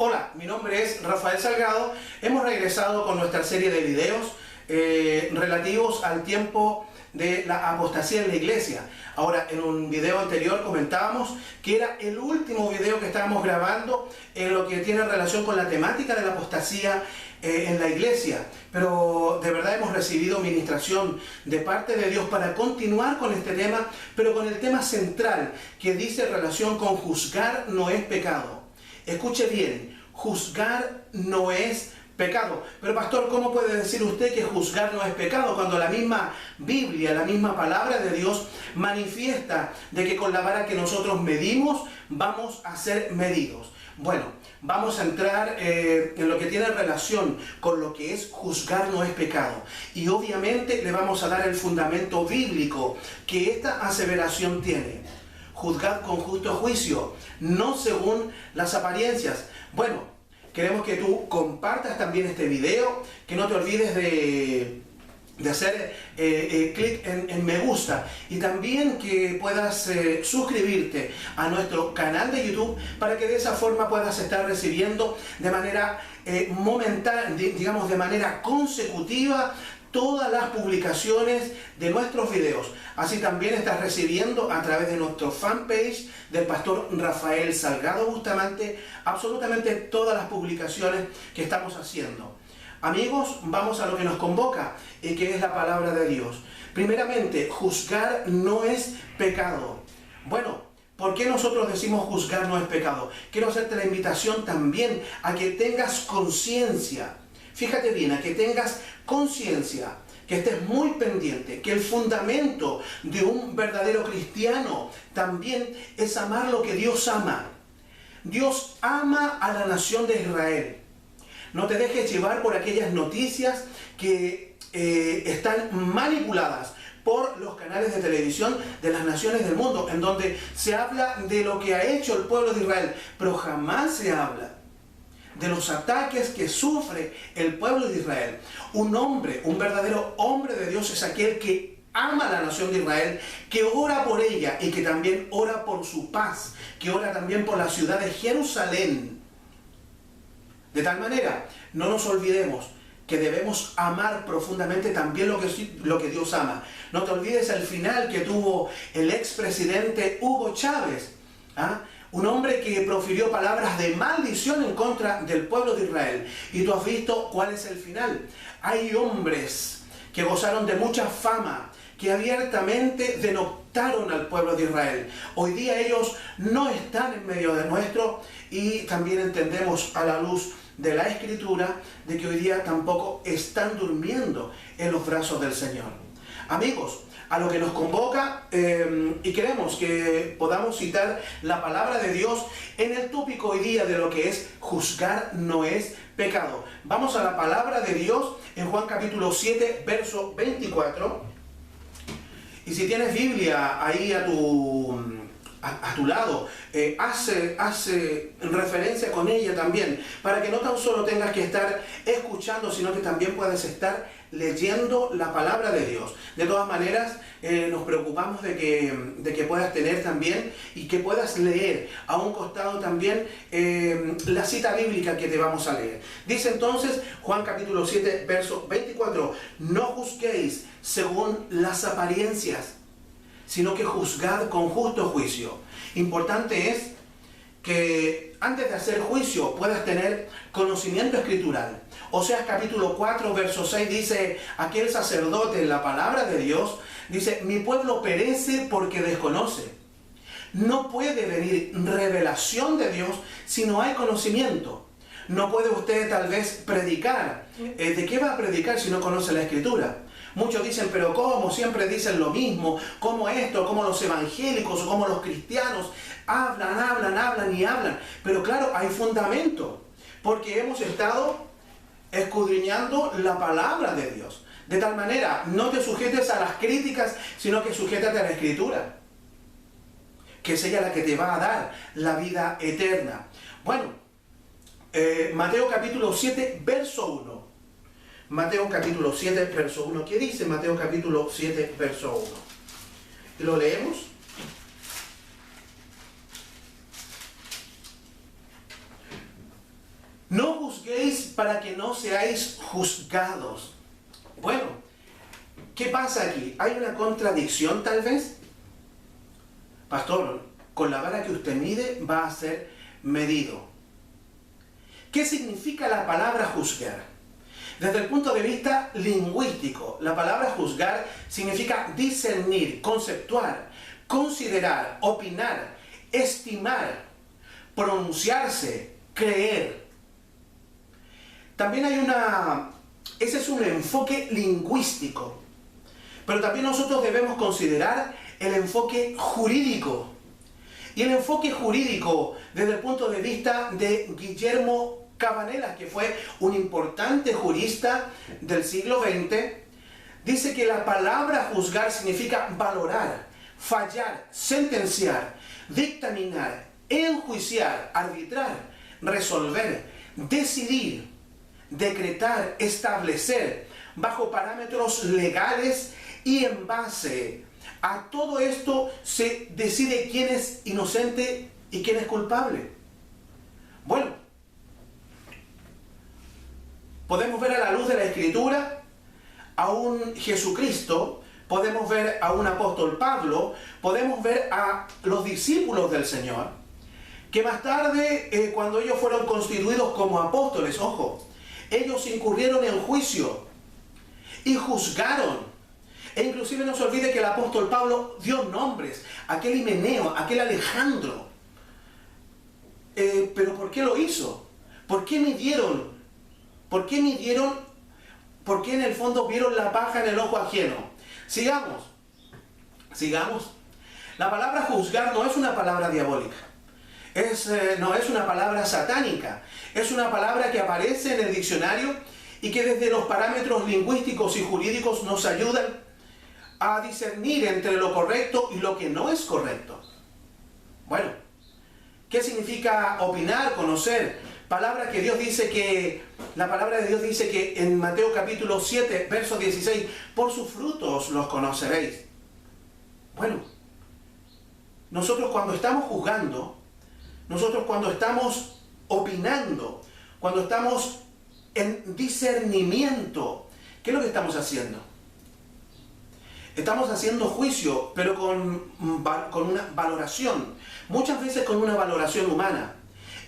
Hola, mi nombre es Rafael Salgado. Hemos regresado con nuestra serie de videos relativos al tiempo de la apostasía en la iglesia. Ahora, en un video anterior comentábamos que era el último video que estábamos grabando en lo que tiene relación con la temática de la apostasía en la iglesia. Pero de verdad hemos recibido ministración de parte de Dios para continuar con este tema, pero con el tema central que dice relación con juzgar no es pecado. Escuche bien, juzgar no es pecado. Pero pastor, ¿cómo puede decir usted que juzgar no es pecado cuando la misma Biblia, la misma palabra de Dios manifiesta de que con la vara que nosotros medimos vamos a ser medidos? Bueno, vamos a entrar en lo que tiene relación con lo que es juzgar no es pecado. Y obviamente le vamos a dar el fundamento bíblico que esta aseveración tiene. Juzgad con justo juicio, no según las apariencias. Bueno, queremos que tú compartas también este video, que no te olvides de hacer clic en me gusta y también que puedas suscribirte a nuestro canal de YouTube para que de esa forma puedas estar recibiendo de manera momentánea, digamos de manera consecutiva, todas las publicaciones de nuestros videos. Así también estás recibiendo a través de nuestro fanpage del pastor Rafael Salgado Bustamante absolutamente todas las publicaciones que estamos haciendo. Amigos, vamos a lo que nos convoca y que es la palabra de Dios. Primeramente, juzgar no es pecado. Bueno, ¿por qué nosotros decimos juzgar no es pecado? Quiero hacerte la invitación también a que tengas conciencia. Fíjate bien, a que tengas conciencia, que estés muy pendiente, que el fundamento de un verdadero cristiano también es amar lo que Dios ama. Dios ama a la nación de Israel. No te dejes llevar por aquellas noticias que están manipuladas por los canales de televisión de las naciones del mundo, en donde se habla de lo que ha hecho el pueblo de Israel, pero jamás se habla de los ataques que sufre el pueblo de Israel. Un hombre, un verdadero hombre de Dios es aquel que ama a la nación de Israel, que ora por ella y que también ora por su paz, que ora también por la ciudad de Jerusalén. De tal manera, no nos olvidemos que debemos amar profundamente también lo que Dios ama. No te olvides el final que tuvo el expresidente Hugo Chávez, un hombre que profirió palabras de maldición en contra del pueblo de Israel. Y tú has visto cuál es el final. Hay hombres que gozaron de mucha fama, que abiertamente denotaron al pueblo de Israel. Hoy día ellos no están en medio de nuestro y también entendemos a la luz de la Escritura de que hoy día tampoco están durmiendo en los brazos del Señor. Amigos, a lo que nos convoca y queremos que podamos citar la palabra de Dios en el tópico hoy día de lo que es juzgar no es pecado. Vamos a la palabra de Dios en Juan capítulo 7, verso 24. Y si tienes Biblia ahí a tu lado, hace referencia con ella también, para que no tan solo tengas que estar escuchando, sino que también puedas estar leyendo la palabra de Dios. De todas maneras, nos preocupamos de que puedas tener también y que puedas leer a un costado también la cita bíblica que te vamos a leer. Dice entonces Juan capítulo 7, verso 24, no juzguéis según las apariencias, sino que juzgad con justo juicio. Importante es que antes de hacer juicio puedas tener conocimiento escritural. Oseas capítulo 4, verso 6 dice, aquel sacerdote en la palabra de Dios, dice, mi pueblo perece porque desconoce. No puede venir revelación de Dios si no hay conocimiento. No puede usted tal vez predicar. ¿De qué va a predicar si no conoce la Escritura? Muchos dicen, pero ¿cómo? Siempre dicen lo mismo. ¿Cómo esto? ¿Cómo los evangélicos o cómo los cristianos hablan? Pero claro, hay fundamento. Porque hemos estado escudriñando la palabra de Dios. De tal manera, no te sujetes a las críticas, sino que sujétate a la Escritura, que es ella la que te va a dar la vida eterna. Bueno, Mateo capítulo 7, verso 1. Mateo capítulo 7, verso 1. ¿Qué dice Mateo capítulo 7, verso 1? ¿Lo leemos? juzguéis para que no seáis juzgados. Bueno, ¿qué pasa aquí? ¿Hay una contradicción tal vez? Pastor, con la vara que usted mide va a ser medido. ¿Qué significa la palabra juzgar? Desde el punto de vista lingüístico, la palabra juzgar significa discernir, conceptuar, considerar, opinar, estimar, pronunciarse, creer. También ese es un enfoque lingüístico, pero también nosotros debemos considerar el enfoque jurídico. Y el enfoque jurídico, desde el punto de vista de Guillermo Cabanellas, que fue un importante jurista del siglo XX, dice que la palabra juzgar significa valorar, fallar, sentenciar, dictaminar, enjuiciar, arbitrar, resolver, decidir, decretar, establecer, bajo parámetros legales, y en base a todo esto se decide quién es inocente y quién es culpable. Bueno, podemos ver a la luz de la Escritura a un Jesucristo, podemos ver a un apóstol Pablo, podemos ver a los discípulos del Señor, que más tarde, cuando ellos fueron constituidos como apóstoles, ojo, ellos incurrieron en juicio y juzgaron. E inclusive no se olvide que el apóstol Pablo dio nombres, aquel Himeneo, aquel Alejandro. ¿Pero por qué lo hizo? ¿Por qué midieron? ¿Por qué midieron? ¿Por qué en el fondo vieron la paja en el ojo ajeno? Sigamos. La palabra juzgar no es una palabra diabólica. No es una palabra satánica. Es una palabra que aparece en el diccionario y que desde los parámetros lingüísticos y jurídicos nos ayudan a discernir entre lo correcto y lo que no es correcto. Bueno, ¿qué significa opinar, conocer? La palabra de Dios dice que en Mateo capítulo 7, verso 16, por sus frutos los conoceréis. Bueno, nosotros cuando estamos juzgando, nosotros cuando estamos opinando, cuando estamos en discernimiento, ¿qué es lo que estamos haciendo? Estamos haciendo juicio, pero con una valoración, muchas veces con una valoración humana.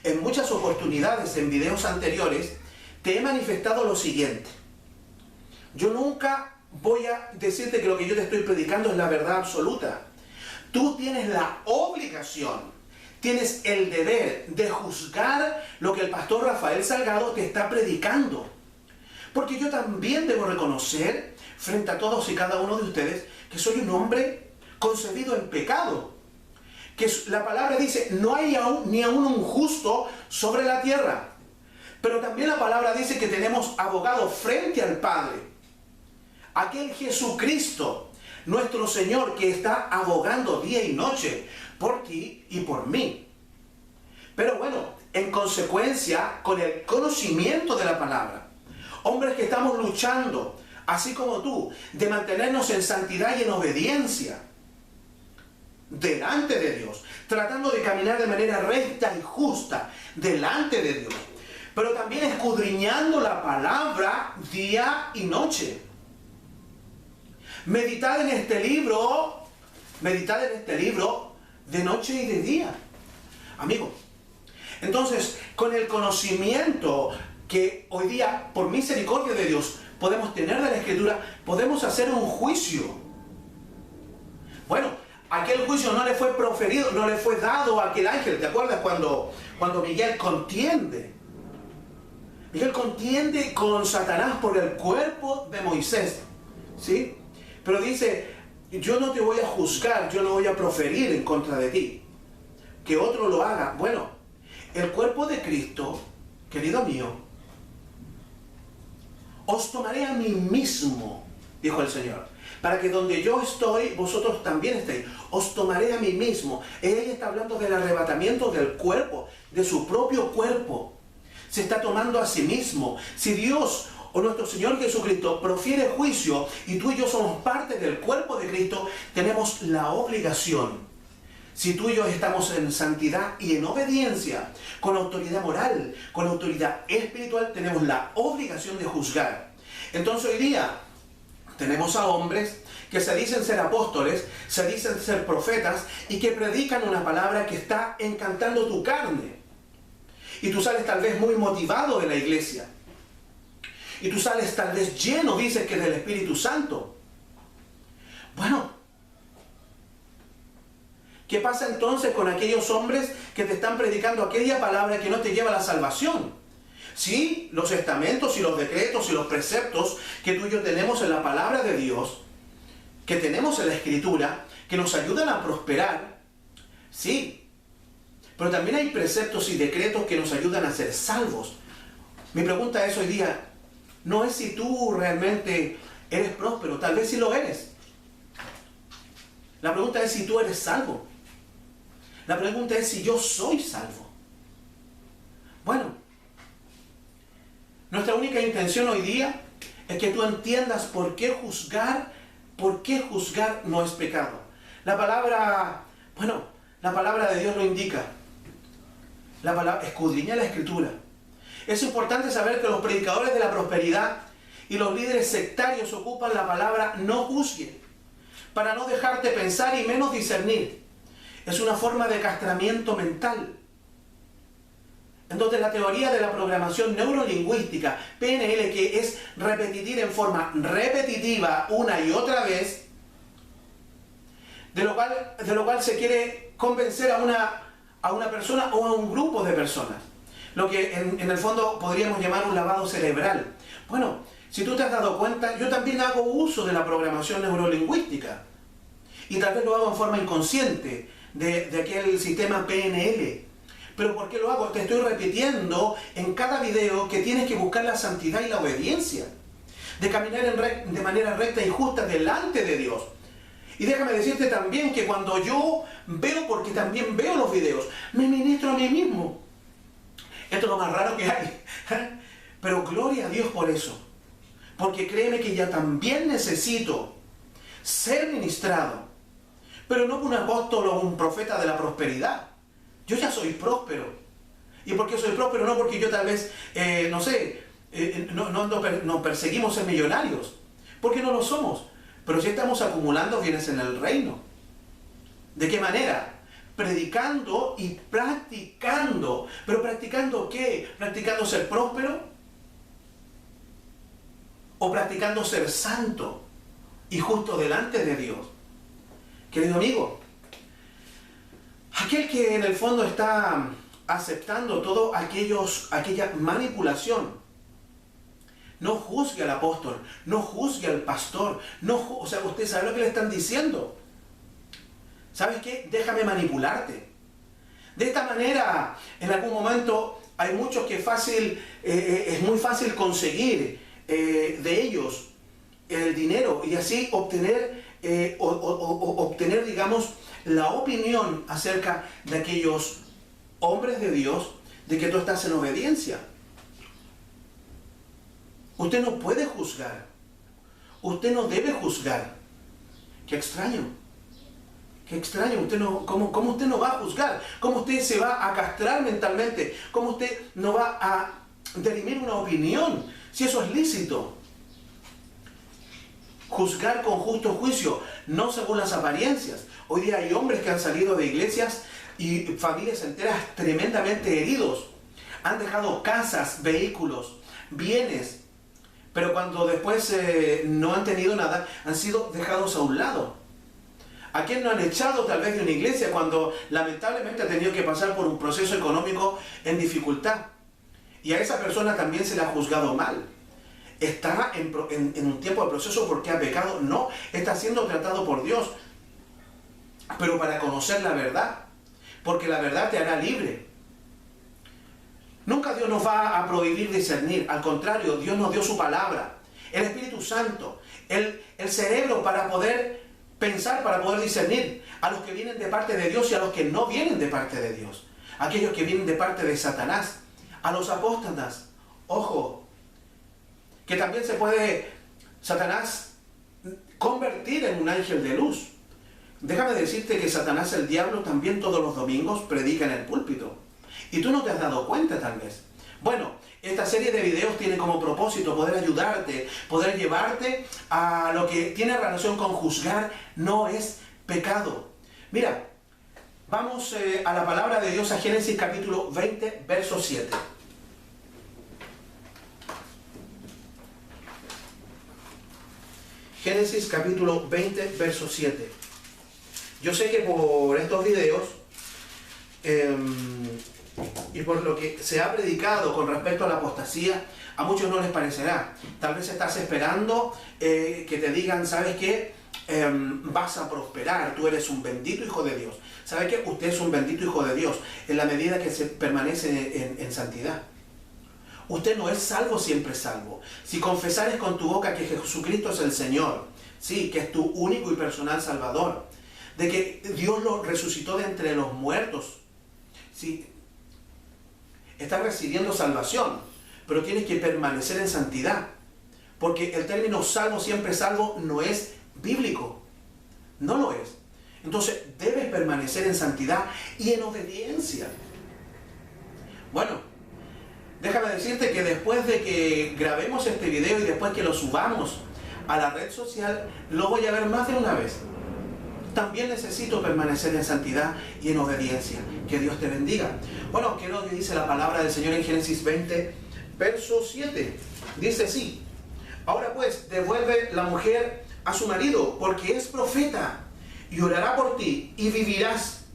En muchas oportunidades, en videos anteriores, te he manifestado lo siguiente. Yo nunca voy a decirte que lo que yo te estoy predicando es la verdad absoluta. Tú tienes la obligación, tienes el deber de juzgar lo que el pastor Rafael Salgado te está predicando. Porque yo también debo reconocer, frente a todos y cada uno de ustedes, que soy un hombre concebido en pecado. Que la palabra dice, no hay ni aún un justo sobre la tierra. Pero también la palabra dice que tenemos abogado frente al Padre. Aquel Jesucristo, nuestro Señor, que está abogando día y noche por ti y por mí. Pero bueno, en consecuencia, con el conocimiento de la palabra, hombres que estamos luchando, así como tú, de mantenernos en santidad y en obediencia delante de Dios, tratando de caminar de manera recta y justa delante de Dios, pero también escudriñando la palabra día y noche. Meditad en este libro de noche y de día. Amigos, entonces, con el conocimiento que hoy día, por misericordia de Dios, podemos tener de la Escritura, podemos hacer un juicio. Bueno, aquel juicio no le fue proferido, no le fue dado a aquel ángel. ¿Te acuerdas cuando Miguel contiende? Miguel contiende con Satanás por el cuerpo de Moisés, ¿sí? Pero dice, yo no te voy a juzgar, yo no voy a proferir en contra de ti. Que otro lo haga. Bueno, el cuerpo de Cristo, querido mío, os tomaré a mí mismo, dijo el Señor, para que donde yo estoy, vosotros también estéis. Os tomaré a mí mismo. Ella está hablando del arrebatamiento del cuerpo, de su propio cuerpo. Se está tomando a sí mismo. Si Dios o nuestro Señor Jesucristo profiere juicio y tú y yo somos parte del cuerpo de Cristo, tenemos la obligación si tú y yo estamos en santidad y en obediencia, con autoridad moral, con autoridad espiritual, tenemos la obligación de juzgar. Entonces hoy día tenemos a hombres que se dicen ser apóstoles, se dicen ser profetas y que predican una palabra que está encantando tu carne. Y tú sales tal vez muy motivado de la iglesia. Y tú sales tal vez lleno, dices que del Espíritu Santo. Bueno, ¿qué pasa entonces con aquellos hombres que te están predicando aquella palabra que no te lleva a la salvación? Sí, los estamentos y los decretos y los preceptos que tú y yo tenemos en la palabra de Dios, que tenemos en la Escritura, que nos ayudan a prosperar, sí, pero también hay preceptos y decretos que nos ayudan a ser salvos. Mi pregunta es hoy día, no es si tú realmente eres próspero, tal vez sí lo eres. La pregunta es si tú eres salvo. La pregunta es si yo soy salvo. Bueno, nuestra única intención hoy día es que tú entiendas por qué juzgar no es pecado. La palabra de Dios lo indica. La palabra escudriña la Escritura. Es importante saber que los predicadores de la prosperidad y los líderes sectarios ocupan la palabra no juzgue, para no dejarte pensar y menos discernir. Es una forma de castramiento mental. Entonces la teoría de la programación neurolingüística, PNL, que es repetir en forma repetitiva una y otra vez, de lo cual se quiere convencer a una persona o a un grupo de personas. Lo que en el fondo podríamos llamar un lavado cerebral. Bueno, si tú te has dado cuenta, yo también hago uso de la programación neurolingüística. Y tal vez lo hago en forma inconsciente de aquel sistema PNL. ¿Pero por qué lo hago? Te estoy repitiendo en cada video que tienes que buscar la santidad y la obediencia. De caminar de manera recta y justa delante de Dios. Y déjame decirte también que cuando yo veo, porque también veo los videos, me ministro a mí mismo. Esto es lo más raro que hay. Pero gloria a Dios por eso. Porque créeme que ya también necesito ser ministrado. Pero no un apóstol o un profeta de la prosperidad. Yo ya soy próspero. ¿Y por qué soy próspero? No porque yo tal vez, no perseguimos ser millonarios. Porque no lo somos. Pero sí estamos acumulando bienes en el reino. ¿De qué manera? Predicando y practicando. ¿Pero practicando qué? ¿Practicando ser próspero? ¿O practicando ser santo y justo delante de Dios? Querido amigo, aquel que en el fondo está aceptando todo aquella manipulación, no juzgue al apóstol, no juzgue al pastor, o sea, usted sabe lo que le están diciendo. ¿Sabes qué? Déjame manipularte. De esta manera, en algún momento, hay muchos que es muy fácil conseguir de ellos el dinero y así obtener, digamos, la opinión acerca de aquellos hombres de Dios, de que tú estás en obediencia. Usted no puede juzgar. Usted no debe juzgar. Qué extraño. Qué extraño. ¿Cómo usted no va a juzgar? ¿Cómo usted se va a castrar mentalmente? ¿Cómo usted no va a dirimir una opinión? Si eso es lícito. Juzgar con justo juicio, no según las apariencias. Hoy día hay hombres que han salido de iglesias y familias enteras tremendamente heridos. Han dejado casas, vehículos, bienes. Pero cuando después no han tenido nada, han sido dejados a un lado. ¿A quién no han echado tal vez de una iglesia cuando lamentablemente ha tenido que pasar por un proceso económico en dificultad? Y a esa persona también se le ha juzgado mal. ¿Está en un tiempo de proceso porque ha pecado? No, está siendo tratado por Dios. Pero para conocer la verdad, porque la verdad te hará libre. Nunca Dios nos va a prohibir discernir, al contrario, Dios nos dio su palabra, el Espíritu Santo, el cerebro para poder pensar, para poder discernir a los que vienen de parte de Dios y a los que no vienen de parte de Dios, aquellos que vienen de parte de Satanás, a los apóstatas. Ojo, que también se puede Satanás convertir en un ángel de luz. Déjame decirte que Satanás, el diablo, también todos los domingos predica en el púlpito. Y tú no te has dado cuenta tal vez. Bueno, esta serie de videos tiene como propósito poder ayudarte, poder llevarte a lo que tiene relación con juzgar no es pecado. Mira, vamos a la palabra de Dios, a Génesis capítulo 20, verso 7. Génesis capítulo 20, verso 7. Yo sé que por estos videos y por lo que se ha predicado con respecto a la apostasía, a muchos no les parecerá. Tal vez estás esperando que te digan, ¿sabes qué? Vas a prosperar, tú eres un bendito hijo de Dios. ¿Sabe qué? Usted es un bendito hijo de Dios en la medida que se permanece en santidad. Usted no es salvo, siempre salvo. Si confesares con tu boca que Jesucristo es el Señor, sí, que es tu único y personal Salvador, de que Dios lo resucitó de entre los muertos, sí, estás recibiendo salvación, pero tienes que permanecer en santidad, porque el término salvo, siempre salvo, no es bíblico, no lo es. Entonces debes permanecer en santidad y en obediencia. Bueno, déjame decirte que después de que grabemos este video y después que lo subamos a la red social, lo voy a ver más de una vez. También necesito permanecer en santidad y en obediencia. Que Dios te bendiga. Bueno, ¿qué es lo que dice la palabra del Señor en Génesis 20, verso 7? Dice así: ahora pues, devuelve la mujer a su marido, porque es profeta, y orará por ti, y vivirás.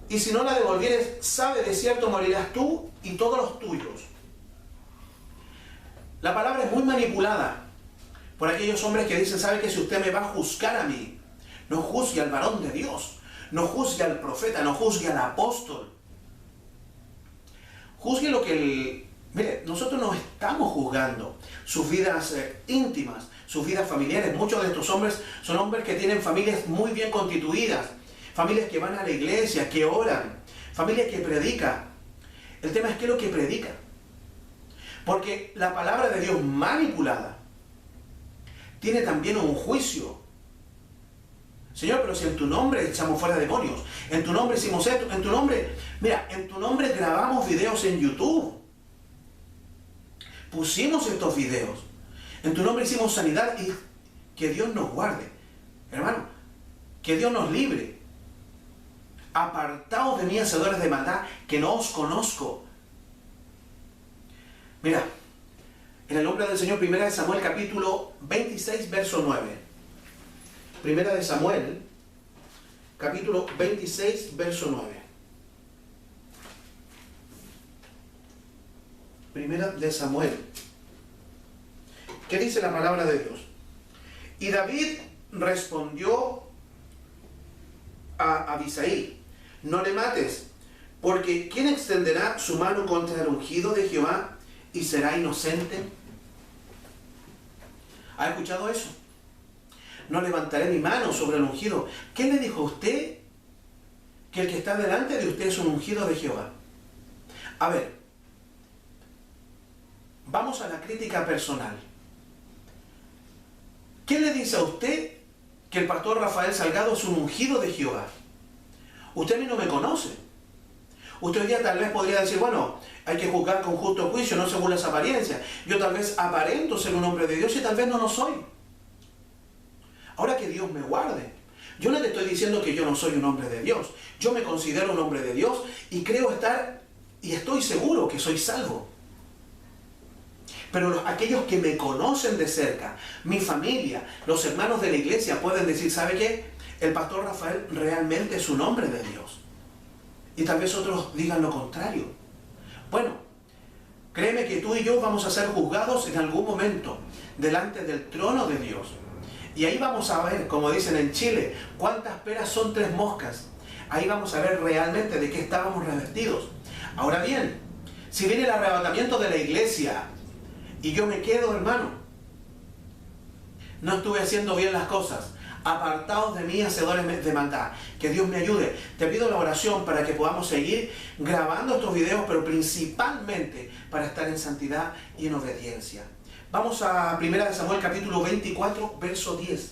Y si no la devolvieres, sabe de cierto morirás tú y todos los tuyos. La palabra es muy manipulada por aquellos hombres que dicen, ¿sabe que si usted me va a juzgar a mí, no juzgue al varón de Dios, no juzgue al profeta, no juzgue al apóstol? Juzgue lo que Mire, nosotros no estamos juzgando sus vidas íntimas, sus vidas familiares. Muchos de estos hombres son hombres que tienen familias muy bien constituidas, familias que van a la iglesia, que oran, familias que predican. El tema es qué es lo que predica. Porque la palabra de Dios manipulada tiene también un juicio. Señor, pero si en tu nombre echamos fuera demonios, en tu nombre hicimos esto, en tu nombre, mira, en tu nombre grabamos videos en YouTube. Pusimos estos videos. En tu nombre hicimos sanidad y que Dios nos guarde. Hermano, que Dios nos libre. Apartaos de mí, hacedores de maldad, que no os conozco. Mira, en el nombre del Señor, 1 Samuel capítulo 26, verso 9. 1 Samuel capítulo 26, verso 9. 1 Samuel. ¿Qué dice la palabra de Dios? Y David respondió a Abisai: no le mates, porque ¿quién extenderá su mano contra el ungido de Jehová y será inocente? ¿Ha escuchado eso? No levantaré mi mano sobre el ungido. ¿Quién le dijo a usted que el que está delante de usted es un ungido de Jehová? A ver, vamos a la crítica personal. ¿Quién le dice a usted que el pastor Rafael Salgado es un ungido de Jehová? Usted a mí no me conoce. Usted hoy día tal vez podría decir, bueno, hay que juzgar con justo juicio, no según las apariencias. Yo tal vez aparento ser un hombre de Dios y tal vez no lo soy. Ahora que Dios me guarde. Yo no le estoy diciendo que yo no soy un hombre de Dios. Yo me considero un hombre de Dios y creo estar y estoy seguro que soy salvo. Pero aquellos que me conocen de cerca, mi familia, los hermanos de la iglesia pueden decir, ¿sabe qué? El pastor Rafael realmente es un hombre de Dios. Y tal vez otros digan lo contrario. Bueno, créeme que tú y yo vamos a ser juzgados en algún momento delante del trono de Dios. Y ahí vamos a ver, como dicen en Chile, cuántas peras son 3 moscas. Ahí vamos a ver realmente de qué estábamos revestidos. Ahora bien, si viene el arrebatamiento de la iglesia y yo me quedo, hermano, no estuve haciendo bien las cosas, apartaos de mí, hacedores de maldad, que Dios me ayude. Te pido la oración para que podamos seguir grabando estos videos, pero principalmente para estar en santidad y en obediencia. Vamos a 1 Samuel capítulo 24, verso 10.